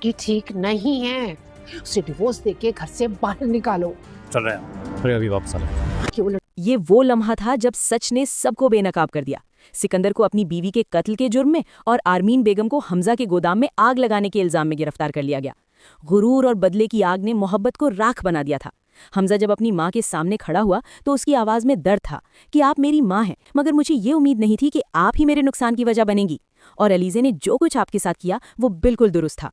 लड़की ठीक नहीं है, उसे डिवोर्स देके घर से बाहर निकालो। चल रहे हैं, अरे अभी वापस आ रहे हैं। कि वो ये वो लम्हा था जब सच ने सबको बेनकाब कर दिया। सिकंदर को अपनी बीवी के कत्ल के जुर्म में और आरमीन बेगम को हमजा के गोदाम में आग लगाने के इल्जाम में गिरफ्तार कर लिया गया। गुरूर और बदले की आग ने मोहब्बत को राख बना दिया था। हमजा जब अपनी माँ के सामने खड़ा हुआ तो उसकी आवाज में दर्द था कि आप मेरी माँ हैं, मगर मुझे ये उम्मीद नहीं थी कि आप ही मेरे नुकसान की वजह बनेंगी। और अलीजे ने जो कुछ आपके साथ किया वो बिल्कुल दुरुस्त था।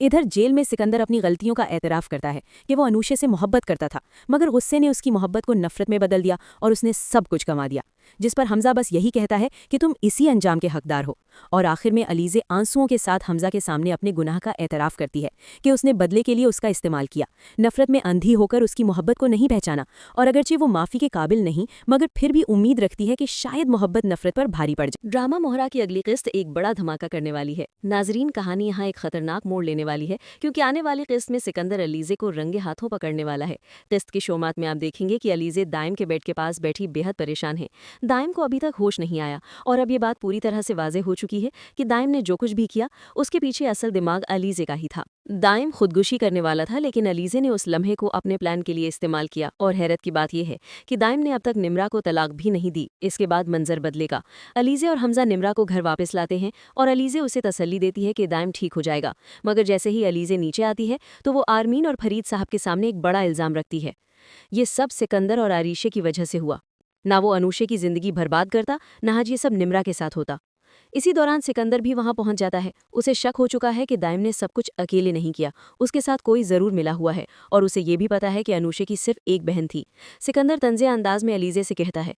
इधर जेल में सिकंदर अपनी गलतियों का एतराफ करता है कि वो अनूशे से मोहब्बत करता था, मगर गुस्से ने उसकी मोहब्बत को नफरत में बदल दिया और उसने सब कुछ गंवा दिया। जिस पर हमजा बस यही कहता है कि तुम इसी अंजाम के हकदार हो। और आखिर में अलीजे आंसुओं के साथ हमजा के सामने अपने गुनाह का एतराफ करती है कि उसने बदले के लिए उसका इस्तेमाल किया, नफरत में अंधी होकर उसकी मोहब्बत को नहीं पहचाना। और अगरचे वो माफ़ी के काबिल नहीं, मगर फिर भी उम्मीद रखती है कि शायद मोहब्बत नफरत पर भारी पड़ जाए। ड्रामा मोहरा की अगली किस्त एक बड़ा धमाका करने वाली है। नाजरीन, कहानी यहाँ एक खतरनाक मोड़ लेने वाली है, क्योंकि आने वाली किस्त में सिकंदर अलीजे को रंगे हाथों पकड़ने वाला है। किस्त की शोमात में आप देखेंगे कि अलीजे दाइम के बेड के पास बैठी बेहद परेशान है। दाइम को अभी तक होश नहीं आया और अब ये बात पूरी तरह से वाज़ेह हो चुकी है कि दाइम ने जो कुछ भी किया उसके पीछे असल दिमाग अलीजे का ही था। दाइम खुदकुशी करने वाला था, लेकिन अलीजे ने उस लम्हे को अपने प्लान के लिए इस्तेमाल किया। और हैरत की बात यह है कि दाइम ने अब तक निम्रा को तलाक भी नहीं दी। इसके बाद मंजर बदलेगा। अलीजे और हमजा निम्रा को घर वापस लाते हैं और अलीजे उसे तसल्ली देती है कि दाइम ठीक हो जाएगा। मगर जैसे ही अलीजे नीचे आती है तो वो आरमीन और फरीद साहब के सामने एक बड़ा इल्ज़ाम रखती है। ये सब सिकंदर और आरीशे की वजह से हुआ। ना वो अनूशे की जिंदगी बर्बाद करता, ना आज ये सब निम्रा के साथ होता। इसी दौरान सिकंदर भी वहां पहुंच जाता है। उसे शक हो चुका है कि दाइम ने सब कुछ अकेले नहीं किया, उसके साथ कोई जरूर मिला हुआ है। और उसे ये भी पता है कि अनूशे की सिर्फ एक बहन थी। सिकंदर तंजे अंदाज में अलीजे से कहता है,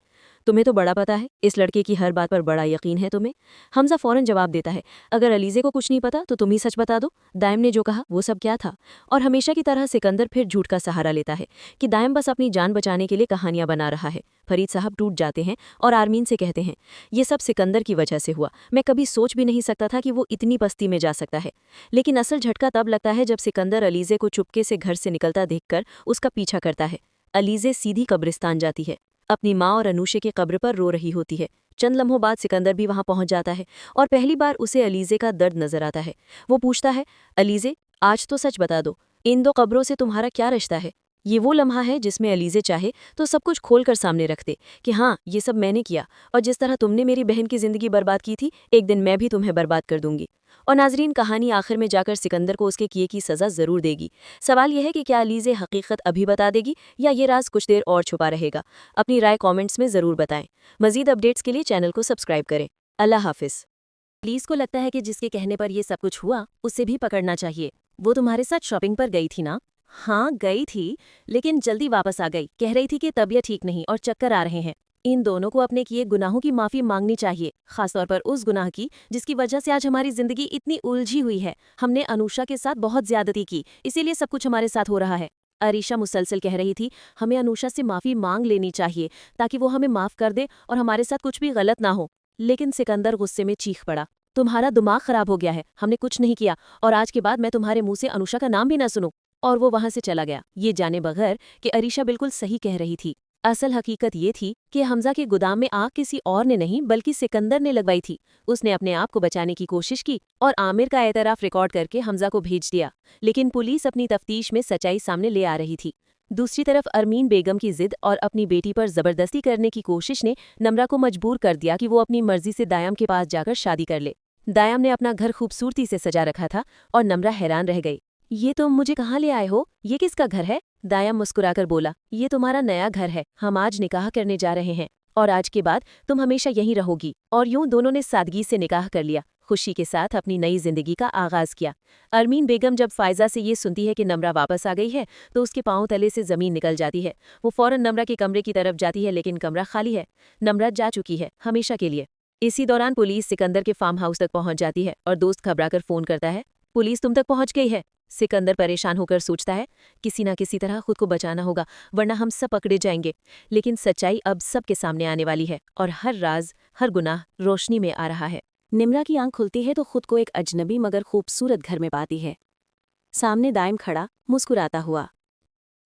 तुम्हें तो बड़ा पता है, इस लड़के की हर बात पर बड़ा यकीन है तुम्हें। हमजा फौरन जवाब देता है, अगर अलीजे को कुछ नहीं पता तो तुम ही सच बता दो। दाइम ने जो कहा वो सब क्या था? और हमेशा की तरह सिकंदर फिर झूठ का सहारा लेता है कि दाइम बस अपनी जान बचाने के लिए कहानियां बना रहा है। फरीद साहब टूट जाते हैं और आरमीन से कहते हैं, ये सब सिकंदर की वजह से हुआ। मैं कभी सोच भी नहीं सकता था कि वो इतनी पस्ती में जा सकता है। लेकिन असल झटका तब लगता है जब सिकंदर अलीजे को चुपके से घर से निकलता देखकर उसका पीछा करता है। अलीजे सीधी कब्रिस्तान जाती है, अपनी माँ और अनूशे के कब्र पर रो रही होती है। चंद लम्हों बाद सिकंदर भी वहां पहुंच जाता है और पहली बार उसे अलीजे का दर्द नजर आता है। वो पूछता है, अलीजे आज तो सच बता दो, इन दो कब्रों से तुम्हारा क्या रिश्ता है? ये वो लम्हा है जिसमें अलीजे चाहे तो सब कुछ खोलकर सामने रख दे कि हाँ, ये सब मैंने किया, और जिस तरह तुमने मेरी बहन की जिंदगी बर्बाद की थी, एक दिन मैं भी तुम्हें बर्बाद कर दूंगी। और नाजरीन, कहानी आखिर में जाकर सिकंदर को उसके किए की सजा जरूर देगी। सवाल यह है कि क्या अलीजे हकीकत अभी बता देगी या ये राज कुछ देर और छुपा रहेगा? अपनी राय कॉमेंट्स में जरूर बताएं। मजीद अपडेट्स के लिए चैनल को सब्सक्राइब करें। अल्लाह हाफिज। पुलिस को लगता है कि जिसके कहने पर ये सब कुछ हुआ उसे भी पकड़ना चाहिए। वो तुम्हारे साथ शॉपिंग पर गई थी ना? हाँ गई थी, लेकिन जल्दी वापस आ गई। कह रही थी कि तबीयत ठीक नहीं और चक्कर आ रहे हैं। इन दोनों को अपने किए गुनाहों की माफी मांगनी चाहिए, खासतौर पर उस गुनाह की जिसकी वजह से आज हमारी जिंदगी इतनी उलझी हुई है। हमने अनुषा के साथ बहुत ज्यादती की, इसीलिए सब कुछ हमारे साथ हो रहा है। अरीशा मुसलसल कह रही थी, हमें अनुषा से माफी मांग लेनी चाहिए ताकि वो हमें माफ कर दे और हमारे साथ कुछ भी गलत ना हो। लेकिन सिकंदर गुस्से में चीख पड़ा, तुम्हारा दिमाग खराब हो गया है, हमने कुछ नहीं किया और आज के बाद मैं तुम्हारे मुंह से अनुषा का नाम भी ना सुनूं। और वो वहां से चला गया, ये जाने बगैर कि अरीशा बिल्कुल सही कह रही थी। असल हकीकत ये थी कि हमजा के गोदाम में आग किसी और ने नहीं बल्कि सिकंदर ने लगवाई थी। उसने अपने आप को बचाने की कोशिश की और आमिर का एतराफ रिकॉर्ड करके हमजा को भेज दिया। लेकिन पुलिस अपनी तफ्तीश में सच्चाई सामने ले आ रही थी। दूसरी तरफ अरमीन बेगम की जिद और अपनी बेटी पर जबरदस्ती करने की कोशिश ने नम्रा को मजबूर कर दिया कि वो अपनी मर्जी से दायाम के पास जाकर शादी कर ले। दायाम ने अपना घर खूबसूरती से सजा रखा था और नम्रा हैरान रह गई। ये तुम मुझे कहाँ ले आए हो? ये किसका घर है? दायाम मुस्कुराकर बोला, ये तुम्हारा नया घर है, हम आज निकाह करने जा रहे हैं और आज के बाद तुम हमेशा यहीं रहोगी। और यूं दोनों ने सादगी से निकाह कर लिया, खुशी के साथ अपनी नई जिंदगी का आगाज किया। अरमीन बेगम जब फायजा से ये सुनती है कि नम्रा वापस आ गई है तो उसके पांव तले से जमीन निकल जाती है। वो फौरन नम्रा के कमरे की तरफ जाती है, लेकिन कमरा खाली है। नम्रा जा चुकी है हमेशा के लिए। इसी दौरान पुलिस सिकंदर के फार्म हाउस तक पहुंच जाती है और दोस्त घबराकर फोन करता है, पुलिस तुम तक पहुंच गई है। सिकंदर परेशान होकर सोचता है, किसी ना किसी तरह खुद को बचाना होगा वरना हम सब पकड़े जाएंगे। लेकिन सच्चाई अब सबके सामने आने वाली है और हर राज, हर गुनाह रोशनी में आ रहा है। निम्रा की आंख खुलती है तो खुद को एक अजनबी मगर खूबसूरत घर में पाती है। सामने दाइम खड़ा मुस्कुराता हुआ,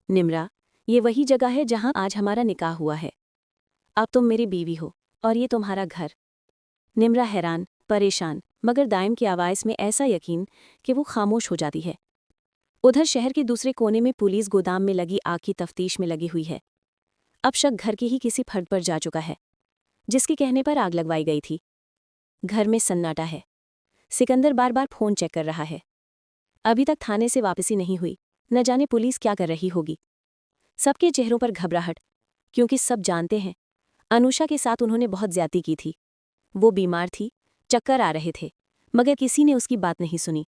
निम्रा, ये वही जगह है जहां आज हमारा निकाह हुआ है। अब तुम मेरी बीवी हो और ये तुम्हारा घर। निम्रा हैरान, परेशान, मगर दाइम की आवाज़ में ऐसा यकीन कि वो खामोश हो जाती है। उधर शहर के दूसरे कोने में पुलिस गोदाम में लगी आग की तफ्तीश में लगी हुई है। अब शक घर के ही किसी फर्द पर जा चुका है, जिसके कहने पर आग लगवाई गई थी। घर में सन्नाटा है। सिकंदर बार बार फ़ोन चेक कर रहा है। अभी तक थाने से वापसी नहीं हुई, न जाने पुलिस क्या कर रही होगी। सबके चेहरों पर घबराहट, क्योंकि सब जानते हैं अनुषा के साथ उन्होंने बहुत ज्यादती की थी। वो बीमार थी, चक्कर आ रहे थे, मगर किसी ने उसकी बात नहीं सुनी।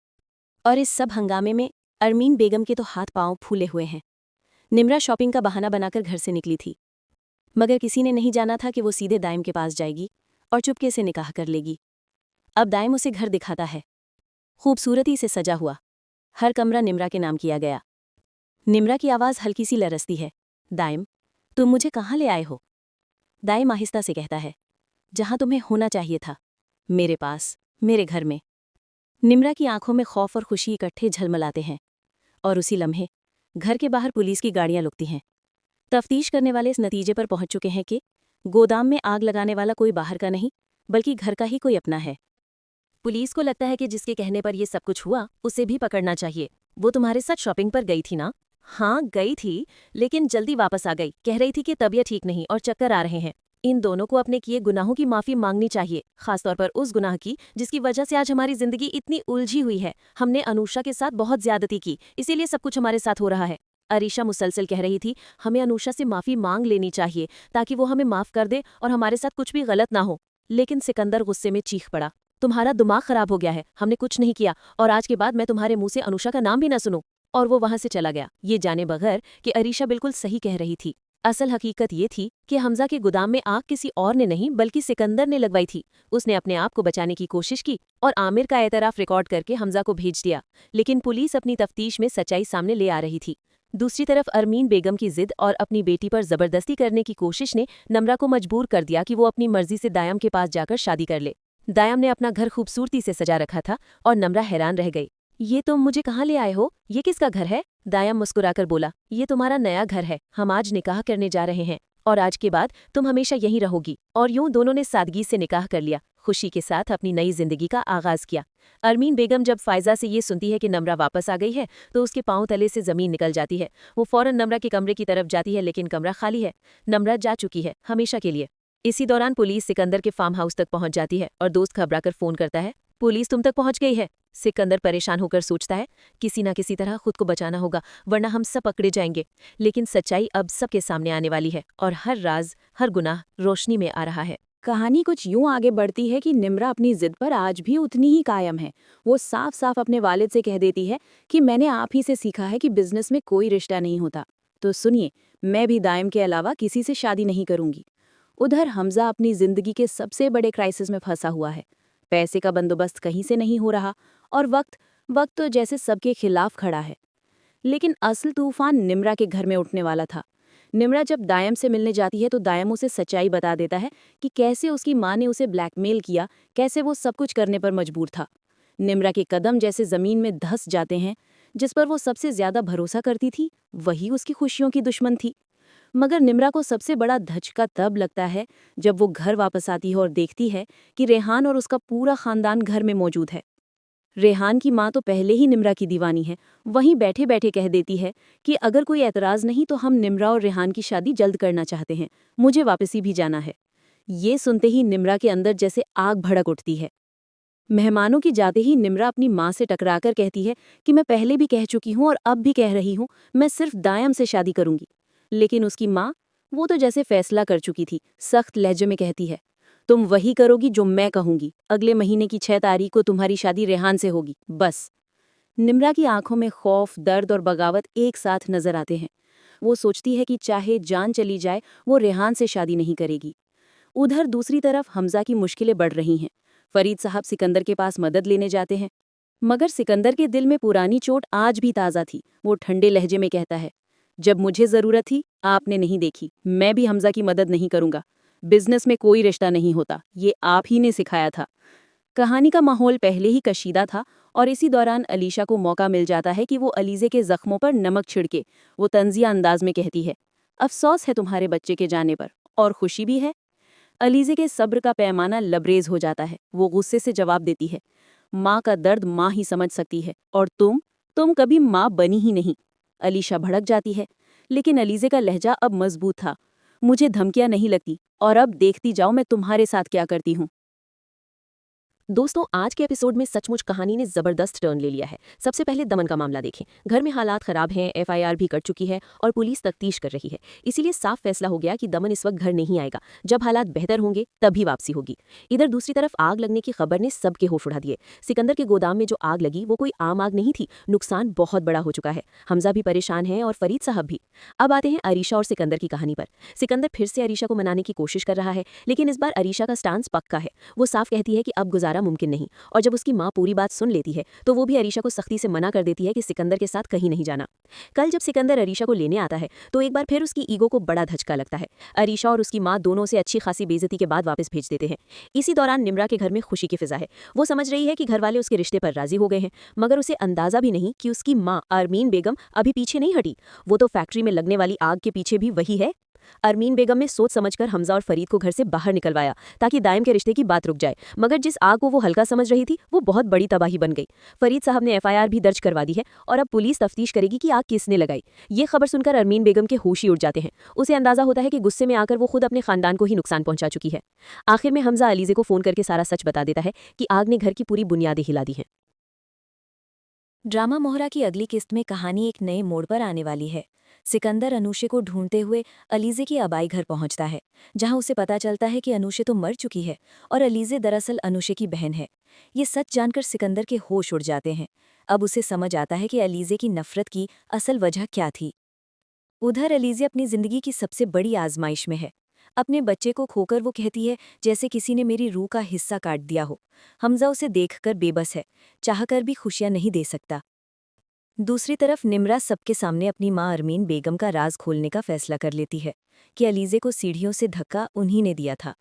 और इस सब हंगामे में अरमीन बेगम के तो हाथ पांव फूले हुए हैं। निम्रा शॉपिंग का बहाना बनाकर घर से निकली थी, मगर किसी ने नहीं जाना था कि वो सीधे दाइम के पास जाएगी और चुपके से निकाह कर लेगी। अब दाइम उसे घर दिखाता है, खूबसूरती से सजा हुआ। हर कमरा निम्रा के नाम किया गया। निम्रा की आवाज़ हल्की सी लरसती है। दाइम, तुम मुझे कहाँ ले आए हो? दाइम आहिस्ता से कहता है, जहाँ तुम्हें होना चाहिए था, मेरे पास, मेरे घर में। निम्रा की आंखों में खौफ और खुशी इकट्ठे झलमलाते हैं, और उसी लम्हे घर के बाहर पुलिस की गाड़ियां लुकती हैं। तफ्तीश करने वाले इस नतीजे पर पहुंच चुके हैं कि गोदाम में आग लगाने वाला कोई बाहर का नहीं, बल्कि घर का ही कोई अपना है। पुलिस को लगता है कि जिसके कहने पर ये सब कुछ हुआ, उसे भी पकड़ना चाहिए। वो तुम्हारे साथ शॉपिंग पर गई थी ना? हाँ, गई थी, लेकिन जल्दी वापस आ गई। कह रही थी कि तबीयत ठीक नहीं और चक्कर आ रहे हैं। इन दोनों को अपने किए गुनाहों की माफी मांगनी चाहिए, खासतौर पर उस गुनाह की जिसकी वजह से आज हमारी जिंदगी इतनी उलझी हुई है। हमने अनुषा के साथ बहुत ज्यादती की, इसीलिए सब कुछ हमारे साथ हो रहा है। अरीशा मुसलसल कह रही थी, हमें अनुषा से माफी मांग लेनी चाहिए ताकि वो हमें माफ कर दे और हमारे साथ कुछ भी गलत ना हो। लेकिन सिकंदर गुस्से में चीख पड़ा, तुम्हारा दिमाग खराब हो गया है, हमने कुछ नहीं किया और आज के बाद मैं तुम्हारे मुंह से अनुषा का नाम भी ना सुनूं। और वो वहां से चला गया, ये जाने बगैर कि अरीशा बिल्कुल सही कह रही थी। असल हकीकत ये थी कि हमजा के गोदाम में आग किसी और ने नहीं बल्कि सिकंदर ने लगवाई थी। उसने अपने आप को बचाने की कोशिश की और आमिर का एतराफ रिकॉर्ड करके हमजा को भेज दिया, लेकिन पुलिस अपनी तफ्तीश में सच्चाई सामने ले आ रही थी। दूसरी तरफ अरमीन बेगम की जिद और अपनी बेटी पर जबरदस्ती करने की कोशिश ने नम्रा को मजबूर कर दिया कि वो अपनी मर्जी से दायम के पास जाकर शादी कर ले। दायम ने अपना घर खूबसूरती से सजा रखा था और नम्रा हैरान रह गई। ये तुम मुझे कहाँ ले आए हो? ये किसका घर है? दायम मुस्कुराकर बोला, ये तुम्हारा नया घर है। हम आज निकाह करने जा रहे हैं और आज के बाद तुम हमेशा यहीं रहोगी। और यूं दोनों ने सादगी से निकाह कर लिया, खुशी के साथ अपनी नई जिंदगी का आगाज किया। अरमीन बेगम जब फायजा से ये सुनती है कि नम्रा वापस आ गई है तो उसके पांव तले से जमीन निकल जाती है। वो फौरन नम्रा के कमरे की तरफ जाती है, लेकिन कमरा खाली है। नम्रा जा चुकी है हमेशा के लिए। इसी दौरान पुलिस सिकंदर के फार्म हाउस तक पहुंच जाती है और दोस्त घबराकर फोन करता है, पुलिस तुम तक पहुंच गई है। सिकंदर परेशान होकर सोचता है, किसी न किसी तरह खुद को बचाना होगा वरना हम सब पकड़े जाएंगे। लेकिन सच्चाई अब सबके सामने आने वाली है और हर राज, हर गुनाह रोशनी में आ रहा है। कहानी कुछ यूं आगे बढ़ती है कि निम्रा अपनी जिद पर आज भी उतनी ही कायम है। वो साफ साफ अपने वालिद से कह देती है कि मैंने आप ही से सीखा है कि बिजनेस में कोई रिश्ता नहीं होता, तो सुनिए, मैं भी दायम के अलावा किसी से शादी नहीं करूंगी। उधर हमजा अपनी जिंदगी के सबसे बड़े क्राइसिस में फंसा हुआ है। पैसे का बंदोबस्त कहीं से नहीं हो रहा और वक्त तो जैसे सबके खिलाफ खड़ा है। लेकिन असल तूफान निम्रा के घर में उठने वाला था। निम्रा जब दायम से मिलने जाती है तो दायम उसे सच्चाई बता देता है कि कैसे उसकी माँ ने उसे ब्लैकमेल किया, कैसे वो सब कुछ करने पर मजबूर था। निम्रा के कदम जैसे जमीन में धंस जाते हैं। जिस पर वो सबसे ज्यादा भरोसा करती थी वही उसकी खुशियों की दुश्मन थी। मगर निम्रा को सबसे बड़ा धचका तब लगता है जब वो घर वापस आती है और देखती है कि रेहान और उसका पूरा खानदान घर में मौजूद है। रेहान की माँ तो पहले ही निम्रा की दीवानी है, वहीं बैठे बैठे कह देती है कि अगर कोई एतराज़ नहीं तो हम निम्रा और रेहान की शादी जल्द करना चाहते हैं, मुझे वापसी भी जाना है। ये सुनते ही निम्रा के अंदर जैसे आग भड़क उठती है। मेहमानों की जाते ही निम्रा अपनी माँ से टकराकर कहती है कि मैं पहले भी कह चुकी हूँ और अब भी कह रही हूँ, मैं सिर्फ दायम से शादी करूंगी। लेकिन उसकी माँ, वो तो जैसे फैसला कर चुकी थी, सख्त लहजे में कहती है, तुम वही करोगी जो मैं कहूंगी। अगले महीने की 6 तारीख को तुम्हारी शादी रेहान से होगी, बस। निम्रा की आंखों में खौफ, दर्द और बगावत एक साथ नजर आते हैं। वो सोचती है कि चाहे जान चली जाए वो रेहान से शादी नहीं करेगी। उधर दूसरी तरफ हमजा की मुश्किलें बढ़ रही हैं। फरीद साहब सिकंदर के पास मदद लेने जाते हैं, मगर सिकंदर के दिल में पुरानी चोट आज भी ताज़ा थी। वो ठंडे लहजे में कहता है, जब मुझे ज़रूरत थी आपने नहीं देखी, मैं भी हमजा की मदद नहीं करूंगा। बिजनेस में कोई रिश्ता नहीं होता, ये आप ही ने सिखाया था। कहानी का माहौल पहले ही कशीदा था और इसी दौरान अलीशा को मौका मिल जाता है कि वो अलीज़े के जख्मों पर नमक छिड़के। वो तंजिया अंदाज में कहती है, अफसोस है तुम्हारे बच्चे के जाने पर, और खुशी भी है। अलीज़े के सब्र का पैमाना लबरेज हो जाता है। वो गुस्से से जवाब देती है, माँ का दर्द माँ ही समझ सकती है, और तुम कभी माँ बनी ही नहीं। अलीशा भड़क जाती है, लेकिन अलीज़े का लहजा अब मजबूत था। मुझे धमकियां नहीं लगती, और अब देखती जाओ मैं तुम्हारे साथ क्या करती हूँ। दोस्तों, आज के एपिसोड में सचमुच कहानी ने जबरदस्त टर्न ले लिया है। सबसे पहले दमन का मामला देखें। घर में हालात खराब हैं, एफआईआर भी कट चुकी है और पुलिस तफ्तीश कर रही है। इसीलिए साफ फैसला हो गया कि दमन इस वक्त घर नहीं आएगा। जब हालात बेहतर होंगे तभी वापसी होगी। इधर दूसरी तरफ आग लगने की खबर ने सबके होश उड़ा दिए। सिकंदर के गोदाम में जो आग लगी वो कोई आम आग नहीं थी। नुकसान बहुत बड़ा हो चुका है। हमजा भी परेशान है और फरीद साहब भी। अब आते हैं अरीशा और सिकंदर की कहानी पर। सिकंदर फिर से अरीशा को मनाने की कोशिश कर रहा है, लेकिन इस बार अरीशा का स्टांस पक्का है। वो साफ कहती है कि अब गुजारा मुमकिन नहीं, और जब उसकी माँ पूरी बात सुन लेती है तो वो भी अरीशा को सख्ती से मना कर देती है कि सिकंदर के साथ कहीं नहीं जाना। कल जब सिकंदर अरीशा को लेने आता है तो एक बार फिर उसकी ईगो को बड़ा धचका लगता है। अरीशा और उसकी माँ दोनों से अच्छी खासी बेइज्जती के बाद वापस भेज देते हैं। इसी दौरान निम्रा के घर में खुशी की फिजा है। वो समझ रही है कि घर वाले उसके रिश्ते पर राजी हो गए हैं, मगर उसे अंदाजा भी नहीं कि उसकी माँ अरमीन बेगम अभी पीछे नहीं हटी। वो तो फैक्ट्री में लगने वाली आग के पीछे भी वही है। अरमीन बेगम ने सोच समझकर हमजा और फरीद को घर से बाहर निकलवाया ताकि दायम के रिश्ते की बात रुक जाए, मगर जिस आग को वो हल्का समझ रही थी वो बहुत बड़ी तबाही बन गई। फरीद साहब ने एफआईआर भी दर्ज करवा दी है और अब पुलिस तफ्तीश करेगी कि आग किसने लगाई। ये खबर सुनकर अरमीन बेगम के होश ही उड़ जाते हैं। उसे अंदाजा होता है कि गुस्से में आकर वो खुद अपने खानदान को ही नुकसान पहुंचा चुकी है। आखिर में हमजा अलीजे को फोन करके सारा सच बता देता है कि आग ने घर की पूरी बुनियादें हिला दी हैं। ड्रामा मोहरा की अगली किस्त में कहानी एक नए मोड़ पर आने वाली है। सिकंदर अनुषे को ढूंढते हुए अलीजे की आबाई घर पहुंचता है, जहां उसे पता चलता है कि अनुषे तो मर चुकी है और अलीजे दरअसल अनुषे की बहन है। ये सच जानकर सिकंदर के होश उड़ जाते हैं। अब उसे समझ आता है कि अलीजे की नफरत की असल वजह क्या थी। उधर अलीजे अपनी जिंदगी की सबसे बड़ी आजमाइश में है। अपने बच्चे को खोकर वो कहती है जैसे किसी ने मेरी रूह का हिस्सा काट दिया हो। हमजा उसे देखकर बेबस है, चाहकर भी खुशियां नहीं दे सकता। दूसरी तरफ निम्रा सबके सामने अपनी मां अरमीन बेगम का राज खोलने का फैसला कर लेती है कि अलीजे को सीढ़ियों से धक्का उन्हीं ने दिया था।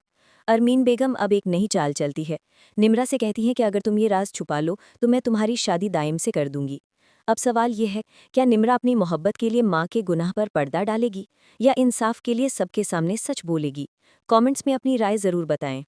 अरमीन बेगम अब एक नई चाल चलती है। निम्रा से कहती है कि अगर तुम ये राज छुपा लो तो मैं तुम्हारी शादी दायम से कर दूंगी। अब सवाल ये है, क्या निम्रा अपनी मोहब्बत के लिए माँ के गुनाह पर पर्दा डालेगी या इंसाफ के लिए सबके सामने सच बोलेगी? कमेंट्स में अपनी राय जरूर बताएं।